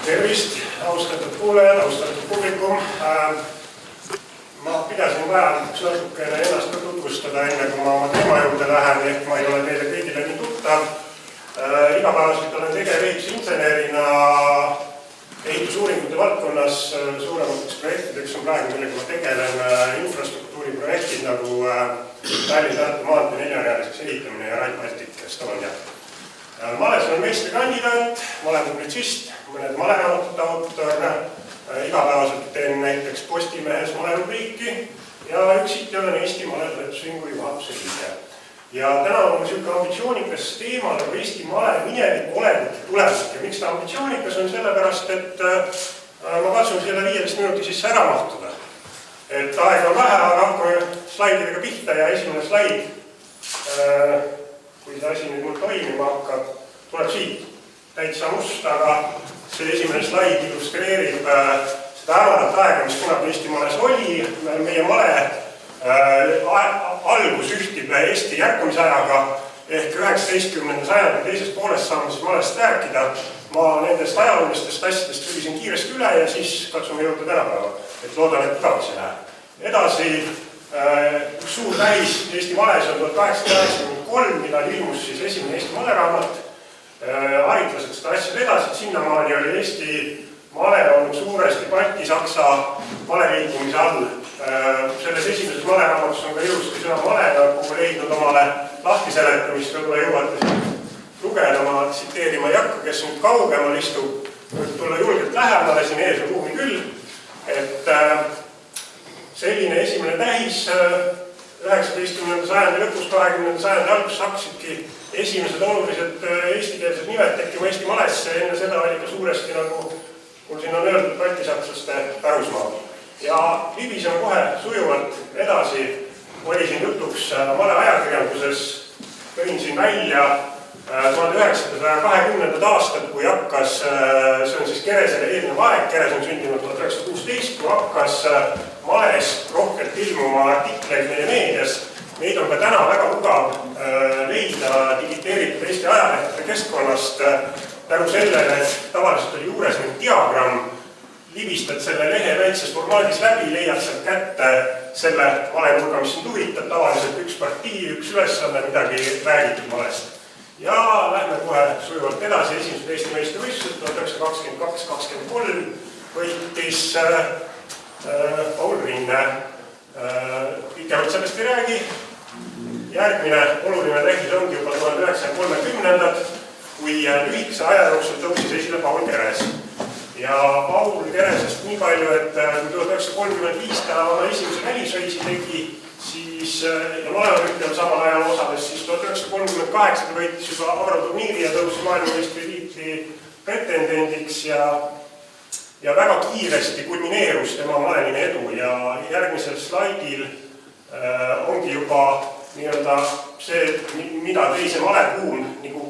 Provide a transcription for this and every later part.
Tervist, austatud kuulajad, austatud publikum. Ma pidasin vajalikuks natukene ennast tutvustada enne, kui ma oma teema juurde lähen, ehk ma ei ole teile kõigile nii tuttav. Igapäevaselt olen tegevusinsenerina ehitusuuringute valdkonnas suuremateks projektideks on praegu, millega ma tegelen infrastruktuuriprojektid nagu Tallinna-Tartu maantee 4-realiseks ehitamine ja Rail Baltic Estonia. Males olen meistrikandidaat, ma olen publitsist, mõned maleraamatute autor, igapäevaselt teen näiteks Postimehes malerubriiki ja üksiti olen Eesti Maletoetusühingu juhatuse liige. Ja täna on selline ambitsioonikas teema nagu Eesti male mineviku olevik ja tulevik. Ja miks ta ambitsioonikas on sellepärast, et ma katsun selle 15 minuti sisse ära mahtuda. Et aega on vähe, aga hakkame slaididega pihta ja esimene slaid, kui see asi nüüd mul toimima hakkab, tuleb siit täitsa must, aga see esimene slaid illustreerib seda ämarat aega, mis kunagi Eesti males oli. Meie male algus ühtib Eesti järkumisajaga ehk 19. sajandi teisest poolest saame siis malest rääkida. Ma nendest ajalulistest asjadest võisin kiiresti üle ja siis katsume jõuda tänapäeva, et loodan, et igavaks ei lähe. Edasi üks suur täis Eesti males on 1883, millal ilmus siis esimene Eesti maleraamat. Haritlased seda asja vedasid, sinnamaani oli Eesti male olnud suuresti Balti-Saksa maleliikumise all. Selles esimeses maleraamatus on ka ilusti sõna male, nagu leidnud omale lahtiseletamist, võib-olla jõuate lugeda, ma tsiteerima ei hakka, kes nüüd kaugemal istub, võib tulla julgelt lähemale, siin ees on ruumi küll, et selline esimene tähis 19. sajandi lõpus, 20. sajandi algus hakkasidki esimesed olulised eestikeelsed nimed tekkima Eesti malesse, enne seda oli ka suuresti, nagu mul siin on öeldud, baltisakslaste pärusmaa. Ja libiseme kohe sujuvalt edasi, oli siin jutuks male ajakirjanduses, tõin siin välja 1920. aastat, kui hakkas, see on siis Keresele eelnev aeg, Keres on sündinud 1916, kui hakkas malest rohkelt ilmuma artikleid meie meedias. Neid on ka täna väga mugav leida digiteeritud Eesti ajalehtede keskkonnast tänu sellele, et tavaliselt oli juures nüüd diagramm, libistad selle lehe väikses formaadis läbi, leiad sealt kätte selle malenurga, mis sind huvitab, tavaliselt üks partii, üks ülesanne, midagi räägitud malest. Ja lähme kohe sujuvalt edasi, esimesed Eesti meistrivõistlused 1922-23 võitis Paul Rinne. Pikemalt sellest ei räägi. Järgmine oluline tähis ongi juba 1930-ndad, kui lühikese aja jooksul tõusis esile Paul Keres. Ja Paul Keresest nii palju, et kui 1935 ta oma esimese välisreisi tegi, siis ja maailmaolümpial samal ajal osales, siis 1938 ta võitis juba Euroturniiri ja tõusis maailmameistritiitli pretendendiks ja väga kiiresti kulmineerus tema maleline edu ja järgmisel slaidil ongi juba nii-öelda see, mida teise malekuun, nagu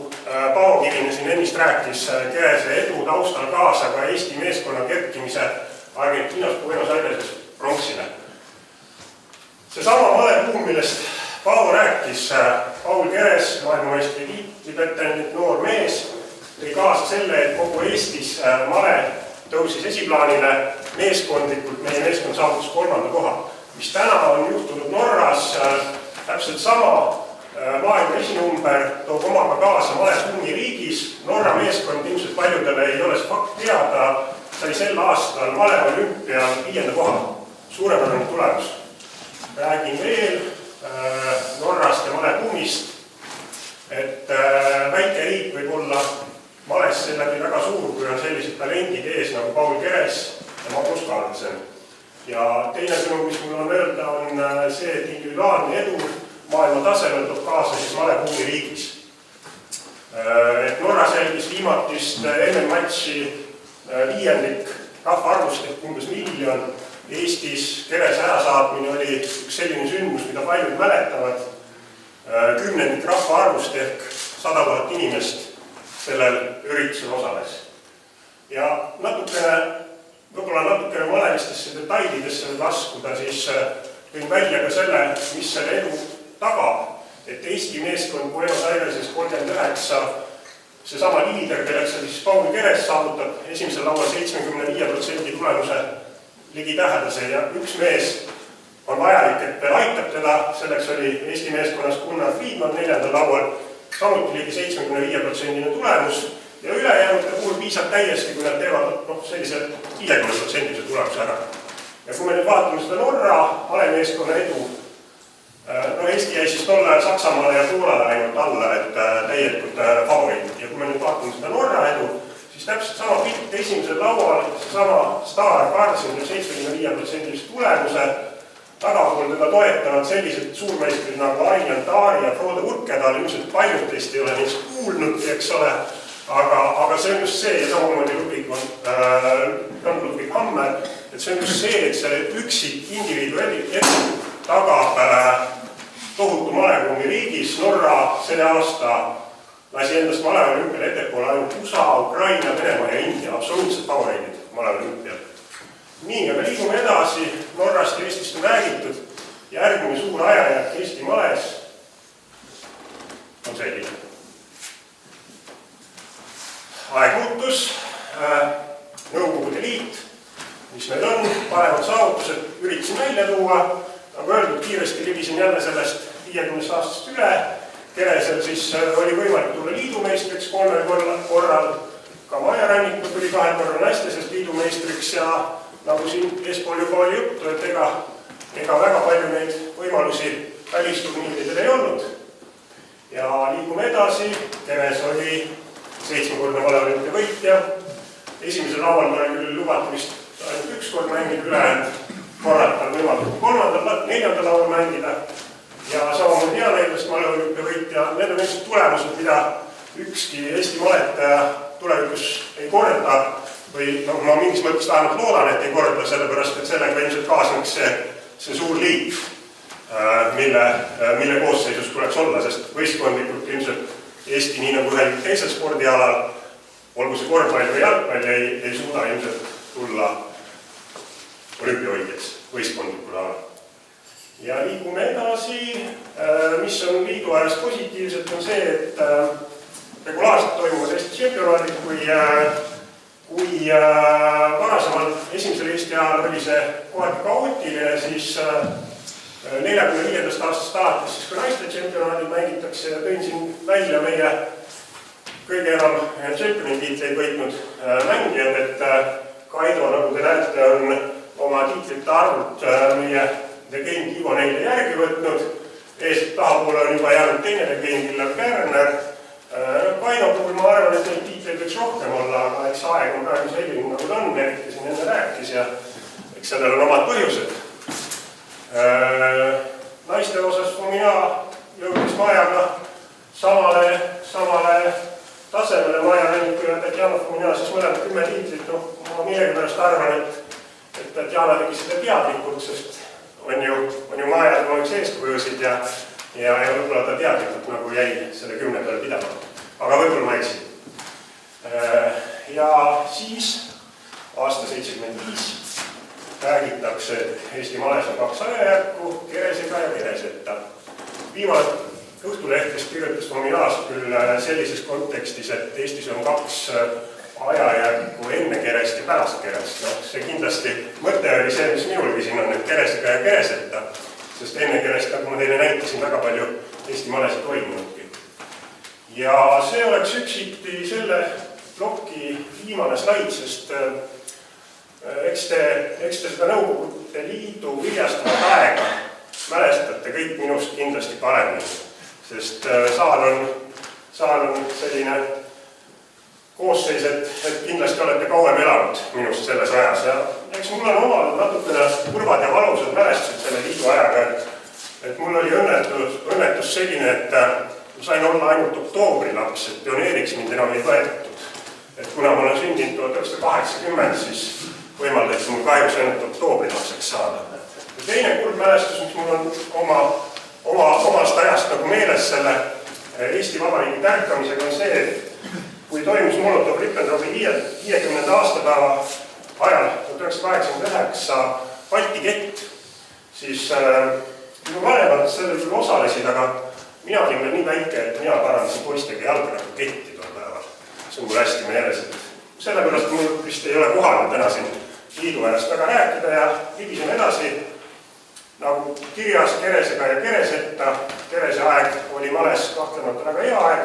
Paavo Kirine siin ennist rääkis, Kerese edu taustal kaasa ka Eesti meeskonna kerkimise Argentiinas Buenos Aireses pronksile. Seesama malekuun, millest Paavo rääkis, Paul Keres, maailmameistri pretendent noor mees, tõi kaasa selle, et kogu Eestis male tõusis esiplaanile meeskondlikult, meie meeskond saavutas 3. koha, mis täna on juhtunud Norras, täpselt sama maailma esinumber toob omaga kaasa malebuumi riigis. Norra meeskond ilmselt paljudele ei ole see fakt teada, sai sel aastal maleolümpial 5. koha, suurepärane tulemus. Räägin veel Norrast ja malebuumist, et väike riik võib olla males seeläbi väga suur, kui on sellised talendid ees nagu Paul Keres ja Magnus Carlsen. Ja teine sõnum, mis mul on öelda, on see, et individuaalne edu maailma tasemel toob kaasa siis malebuumi riigis. Et Norras jälgis viimatist MM-matši viiendik rahvaarvust, et umbes 1 miljon. Eestis Kerese ärasaatmine oli üks selline sündmus, mida paljud mäletavad. 10. rahvaarvust ehk 100 000 inimest sellel üritusel osales. Ja võib-olla natukene malelistesse detailidesse laskuda, siis tõin välja ka selle, mis selle edu tagab, et Eesti meeskond Buenos Aireses 39 seesama liider, kelleks oli siis Paul Keres, saavutab esimesel laual 75% tulemuse ligitähedase ja üks mees on vajalik, et veel aitab teda, selleks oli Eesti meeskonnas Gunnar Friedman 4. laual, samuti ligi 75% tulemus ja ülejäänute puhul piisab täiesti, kui nad teevad sellise 50% tulemuse ära. Ja kui me nüüd vaatame seda Norra malemeeskonna edu, Eesti jäi siis tol ajal Saksamaale ja Poolale ainult alla, et täielikult favoriidid. Ja kui me nüüd vaatame seda Norra edu, siis täpselt sama pilt esimesel laual, seesama staar 75% tulemuse, tagapool teda toetavad sellised suurmeistrid nagu Arjan Taari ja Frode Urkedal, ilmselt paljud teist ei ole neist kuulnud, eks ole, aga see on just see ja samamoodi Ludwig Hammer, et see on just see, et see üksik indiviidu edu tagab tohutu maleruumi riigis. Norra selle aasta lasi endast maleolümpial ettepoole ainult USA, Ukraina, Venemaa ja India, absoluutselt favoriidid maleolümpial. Nii, ja me liigume edasi, Norrast ja Eestist on räägitud. Järgmine suur ajajärk Eesti males on selline. Aeg muutus, Nõukogude Liit, mis meil on, paremad saavutused, üritasin välja tuua. Nagu öeldud, kiiresti libisin jälle sellest 50 aastast üle. Keresel siis oli võimalik tulla liidumeistriks 3 korral. Ka Maja Ranniku tuli 2 korral naisteses liidumeistriks ja nagu siin eespool juba oli juttu, et ega väga palju neid võimalusi välisturniiridel ei olnud. Ja liigume edasi. Keres oli 7-kordne maleolümpia võitja. Esimesel laual ma oli küll lubati vist ainult 1 kord mängida ülejäänud. Korratal võimaldab 3. 4. laual mängida ja samamoodi heaneilast maleolümpia võitja. Need on lihtsalt tulemused, mida ükski Eesti maletaja tulevikus ei korda või ma mingis mõttes vähemalt loodan, et ei korda, sellepärast, et sellega ilmselt kaasneks see suur liit, mille koosseisus tuleks olla, sest võistkondlikult ilmselt Eesti nii nagu ühel teisel spordialal, olgu see korvpall või jalgpall, ei suuda ilmselt tulla olümpiavõitjaks võistkondlikul alal. Ja liigume edasi, mis on liidu ajast positiivselt, on see, et regulaarselt toimuvad Eesti tšempionaadid, kui varasemalt esimesel Eesti ajal oli see kohati kaootiline, siis 45. aastast alates, siis kui naiste tšempionaadid mängitakse ja tõin siin välja meie kõige enam tšempioni tiitleid võitnud mängijad, et Kaido, nagu te näete, on oma tiitlite arvult meie legend Ivo Neile järgi võtnud. Eest tahapoole on juba jäänud teine legend Illar Kärner. Kaido puhul ma arvan, et neid tiitleid võiks rohkem olla, aga eks aeg on praegu selline, nagu ta on, eriti siin enne rääkis ja eks sellel on omad põhjused. Naiste osas Fumina jõudis Majaga samale tasemele. Maja Ranniku ja Tatjana Fumina siis mõlemad 10 tiitlit. Ma millegipärast arvan, et Tatjana tegi seda teadlikult, sest on ju Maja tema üks eeskujusid ja võib-olla ta teadlikult nagu jäi selle 10 peale pidama. Aga võib-olla ma eksin. Ja siis aasta 75 räägitakse, et Eesti males on 2 ajajärku, Keresega ja Kereseta. Viimane Õhtulehtest kirjutas Fominaas küll sellises kontekstis, et Eestis on 2 ajajärku enne Kerest ja pärast Kerest. See kindlasti mõte oli see, mis minulgi siin on, et Keresega ja Kereseta, sest enne Kerest, nagu ma teile näitasin, väga palju Eesti malesid toimunudki. Ja see oleks üksiti selle ploki viimane slaid, sest eks te seda Nõukogude Liidu viljastavat aega mälestate kõik minust kindlasti paremini, sest saal on selline koosseis, et kindlasti olete kauem elanud minust selles ajas ja eks mul on omad natukene kurvad ja valusad mälestused selle liidu ajaga, et mul oli õnnetus selline, et ma sain olla ainult oktoobrilaps, et pioneeriks mind enam ei võetud. Et kuna ma olen sündinud 1980, siis võimaldati mul kahjuks ainult oktoobrilapseks saada. Ja teine kurb mälestus, mis mul on omast ajast nagu meeles selle Eesti Vabariigi tärkamisega, on see, et kui toimus Molotov-Ribbentropi 50. aastapäeva ajal 1989 Balti kett, siis minu vanemad sellel küll osalesid, aga mina olin veel nii väike, et mina parandasin poistega jalgrattaketti tol päeval. see on mul hästi meeles, et sellepärast mul vist ei ole kohane täna siin liidu ajast väga rääkida ja libiseme edasi. Nagu kirjas Keresega ja Kereseta, Kerese aeg oli males kahtlemata väga hea aeg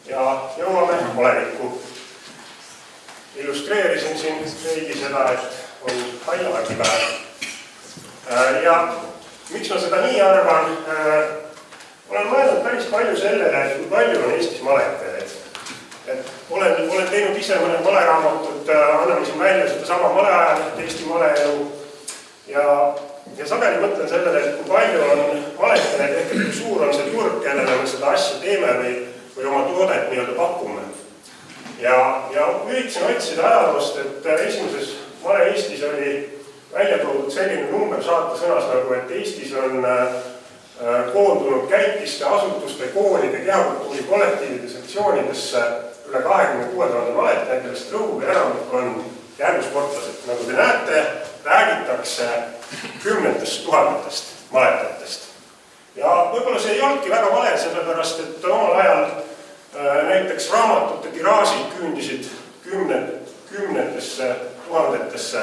ja jõuame olevikku. Illustreerisin siin veidi seda, et on Haljavaki päev. Ja miks ma seda nii arvan? Olen mõelnud päris palju sellele, et kui palju on Eestis maletajaid. Olen teinud ise mõned maleraamatut, anname siin välja seda sama maleajalit, Eesti maleelu ja sageli mõtlen sellele, et kui palju on maletajaid, ehk kui suur on see turg, kellele me seda asja teeme või oma toodet nii-öelda pakume. Ja üritasin otsida ajaloost, et esimeses Male Eestis oli välja toodud selline number saatesõnas nagu, et Eestis on koondunud käitiste, asutuste, koolide, kehakultuuri, kollektiivide, sektsioonidesse üle 26 000 maletajaid, kellest rõhuv ja enamik on järgusportlased. Nagu te näete, räägitakse 10 000 maletajatest. Ja võib-olla see ei olnudki väga vale, sellepärast, et omal ajal näiteks raamatute tiraažid küündisid kümnetesse tuhandetesse,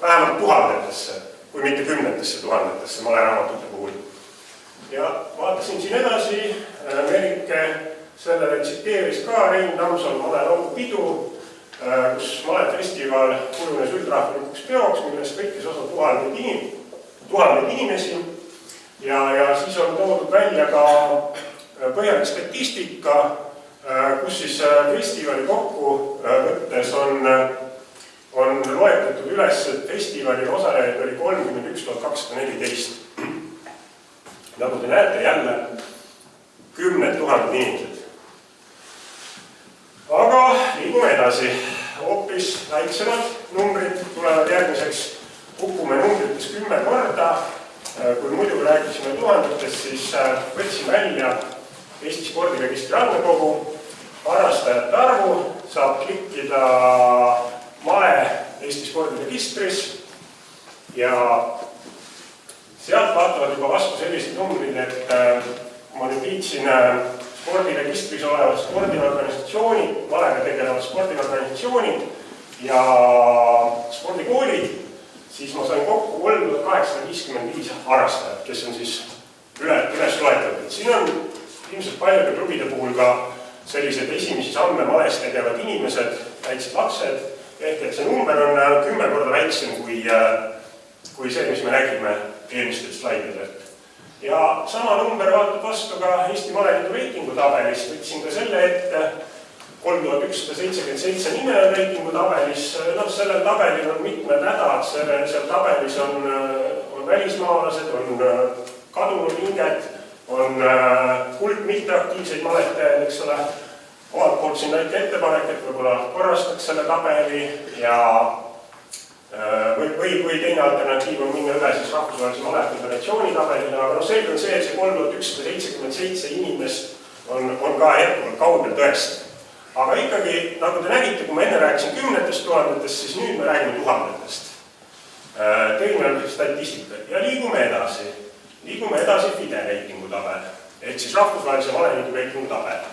vähemalt tuhandetesse, kui mitte 10 000 maleraamatute puhul. Ja vaatasin siin edasi, Merike sellele tsiteeris ka Rein Tammsalu Malelaulu pidu, kus malefestival kujunes üldrahvalikuks peoks, millest võttis osa tuhandeid inimesi. Ja siis on toodud välja ka põhjalik statistika, kus siis festivali kokku võttes on loetletud üles, et festivali osalejaid oli 31 214. Nagu te näete, jälle 10 000 inimesed. Aga liigume edasi. Hoopis väiksemad numbrid tulevad järgmiseks. Kukume numbrites 10 korda. Kui muidu rääkisime tuhandetest, siis võtsin välja Eesti spordiregistri andmekogu. Harrastajate arvu saab klikkida male Eesti spordiregistris ja sealt vaatavad juba vastu sellised numbrid, et ma nüüd viitsin spordiregistris olevad spordiorganisatsioonid, malega tegelevad spordiorganisatsioonid ja spordikoolid, siis ma sain kokku 3855 harrastajat, kes on siis üles loetletud. Siin on ilmselt paljude klubide puhul ka sellised esimesi samme males tegevad inimesed, väiksed lapsed, ehk et see number on 10 korda väiksem kui see, mis me nägime eelmistelt slaididelt. Ja sama number vaatab vastu ka Eesti Maleliidu reitingutabelist. Võtsin ka selle ette, 3177 nime on reitingutabelis. Sellel tabelil on mitmed hädad, seal tabelis on välismaalased, on kadunud hinged, on hulk mitteaktiivseid maletajaid, eks ole. Omalt poolt siin väike ettepanek, et võib-olla korrastaks selle tabeli ja või teine alternatiiv on minna üle siis rahvusvahelise maleföderatsiooni tabelile, aga selge on see, et see 3177 inimest on ka hetkel kaugel tõest. Aga ikkagi, nagu te nägite, kui ma enne rääkisin 10 000, siis nüüd me räägime tuhandetest. Tõime statistika ja liigume edasi. Liigume edasi FIDE reitingutabel, ehk siis rahvusvahelise maleliidu reitingutabel.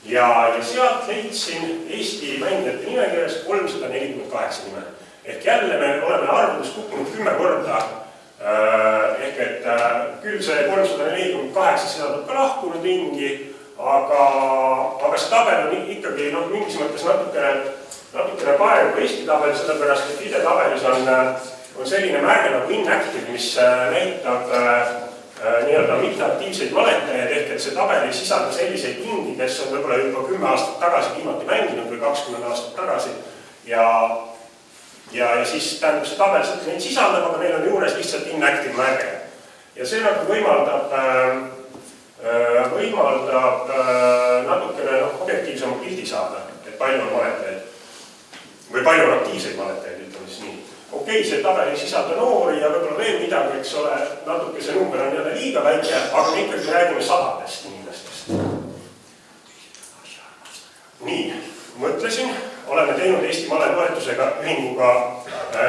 Ja sealt leidsin Eesti mängijate nimekirjas 348 nime. Ehk jälle me oleme arvudes kukkunud 10 korda, ehk et küll see 348 seda ka lahkunud ringi, aga see tabel on ikkagi mingis mõttes natukene parem kui Eesti tabel, sellepärast et FIDE tabelis on selline märge nagu inactive, mis näitab nii-öelda mitteaktiivseid maletajaid, ehk et see tabel ei sisalda selliseid hingi, kes on võib-olla juba 10 aastat tagasi viimati mänginud või 20 aastat tagasi ja siis tähendab see tabel neid sisaldab, aga neil on juures lihtsalt inactive märge. Ja see nagu võimaldab natukene objektiivsema pildi saada, et palju on maletajaid või palju on aktiivseid maletajaid, ütleme siis nii. Okei, see tabel ei sisalda noori ja võib-olla veel midagi, eks ole, natuke see number on jälle liiga väike, aga me ikkagi räägime sadadest inimestest. Nii, mõtlesin, oleme teinud Eesti maletoetusega ühinguga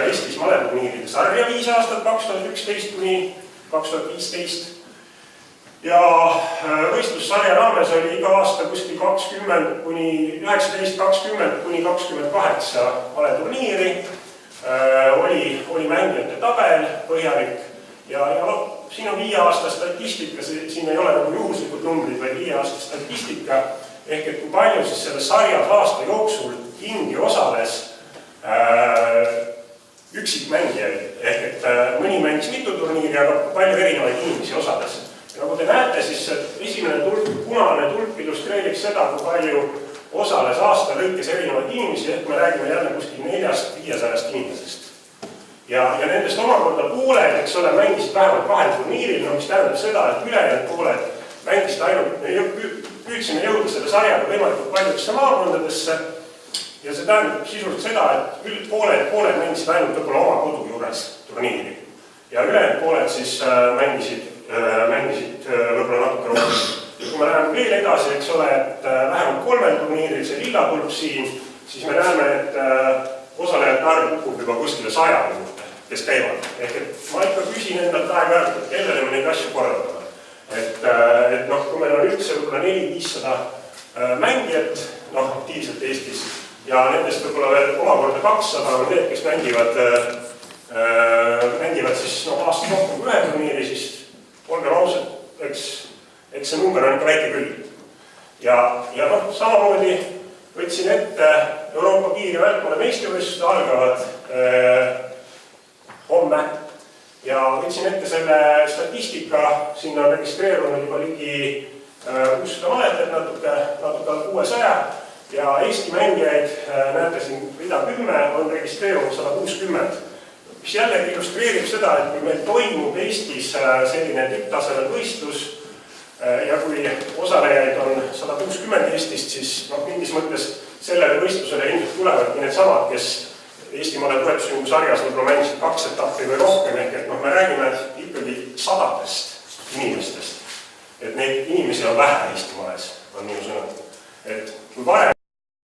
Eestis maleturniiride sarja 5 aastat 2011 kuni 2015. ja võistlussarja raames oli iga aasta kuskil 19 kuni 28 valeturniiri, oli mängijate tabel põhjalik ja siin on 5 aasta statistika, siin ei ole nagu juhuslikud numbrid, vaid 5 aasta statistika, ehk et kui palju siis selles sarjas aasta jooksul kingi osales üksikmängijaid, ehk et mõni mängis mitu turniiri, aga palju erinevaid inimesi osales. Ja nagu te näete, siis esimene tulp, punane tulp illustreerib seda, kui palju osales aasta lõikes erinevaid inimesi, ehk me räägime jälle kuskil 400–500 inimesest. Ja nendest omakorda pooled, eks ole, mängisid vähemalt 2 turniiril, no mis tähendab seda, et ülejäänud pooled mängisid ainult, me püüdsime jõuda selle sarjaga võimalikult paljudesse maakondadesse ja see tähendab sisuliselt seda, et pooled mängisid ainult võib-olla oma kodu juures turniiri ja ülejäänud pooled siis mängisid võib-olla natuke rohkem. Ja kui me läheme veel edasi, eks ole, et vähemalt 3 turniiril see lilla tulp siin, siis me näeme, et osalejate arv kukub juba kuskile 100 juurde, kes käivad. Ehk et ma ikka küsin endalt aeg-ajalt, et kellele me neid asju korraldame. Et kui meil on üldse võib-olla 400–500 mängijat aktiivselt Eestis ja nendest võib-olla veel omakorda 200 on need, kes mängivad siis aastas rohkem kui 1 turniiri, siis olge ausad, eks see number on ikka väike küll. Ja samamoodi võtsin ette Euroopa kiir- ja välkmale meistrivõistlused algavad homme ja võtsin ette selle statistika, sinna on registreerunud juba ligi 600 maletajat, natuke 600 ja Eesti mängijaid, näete siin rida 10, on registreerunud 160. Mis jällegi illustreerib seda, et kui meil toimub Eestis selline tipptasemel võistlus ja kui osalejaid on 160 Eestist, siis mingis mõttes sellele võistlusele ilmselt tulevadki need samad, kes Eestimaale toetusringu sarjas võib-olla mängisid 2 etappi või rohkem, ehk et me räägime ikkagi 100 inimestest. Et neid inimesi on vähe Eestimaales, on minu sõnum. Et kui varem